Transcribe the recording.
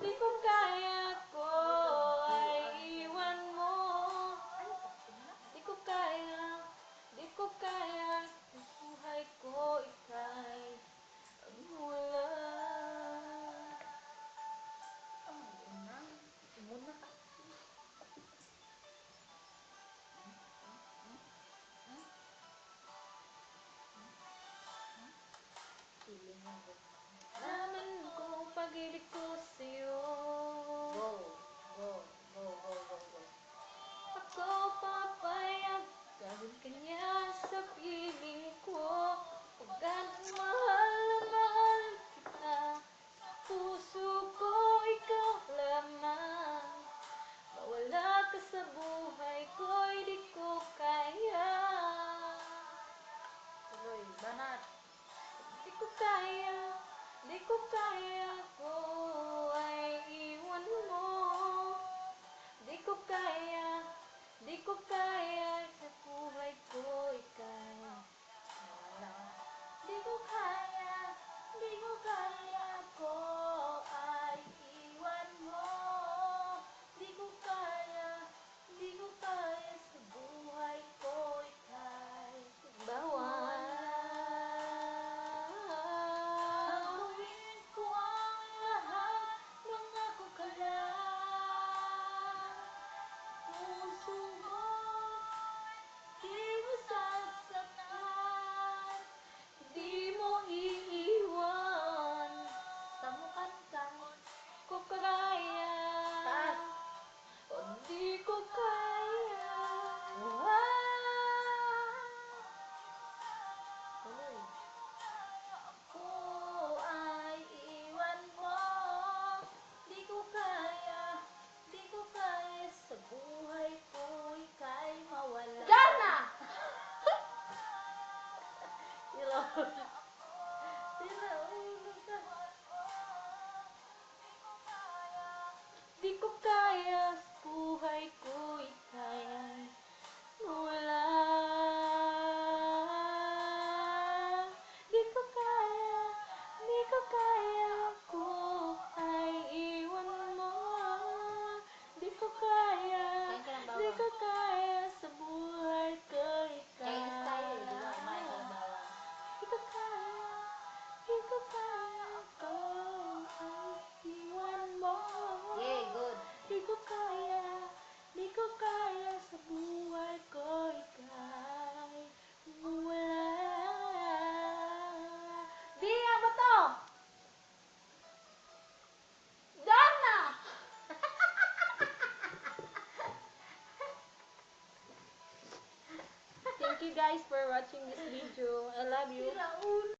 Di ko kaya ko ay iwan mo. Di ko kaya, di ko kaya. Ang buhay ko ika'y ang wala. Muna ka. Naman ko pag-ibig ko sa'yo. Go, go, go, go, go, go. Ako papayag kahit kanya sa piling ko. Pagkat mahal na mahal kita, puso ko ikaw lamang. Mawala ka sa buhay ko'y di ko kaya. Tuloy, banat. Di ko kaya, di ko kaya ko ay iwan mo. Di ko kaya, di ko kaya sa buhay ko ika'y wala. Di ko kaya, di ko kaya ko ay iwan mo. Di ko kaya, di ko kaya sa buhay ko ika'y bawal. Gagawin ko ang lahat, mangako ka lang. Puso mo, di mo sasaktan. Di mo iiwan sa mukhang ko kaya. Taas. O di ko kaya. Tuloy. Ako ay iwan mo. Di ko kaya, di ko kaya sa buhay ko ika'y mawala. Diyan na! Sila ulo. Sila ulo ka. Di ko kaya sa buhay ko ika'y mawala. Di ko kaya, di ko kaya ko ay iwan mo. Di ko kaya, Kain ka ng di bawang. ko kaya sa buhay ko Kainis tayo, di ba? ika'y Kumain ka ng bawang. di ko kaya, di ko kaya ko ay iwan mo. Yay, good. Di ko kaya, di ko kaya sa buhay ko ika'y wala. Di nga ba to? Diyan na! Thank you guys for watching this video. I love you.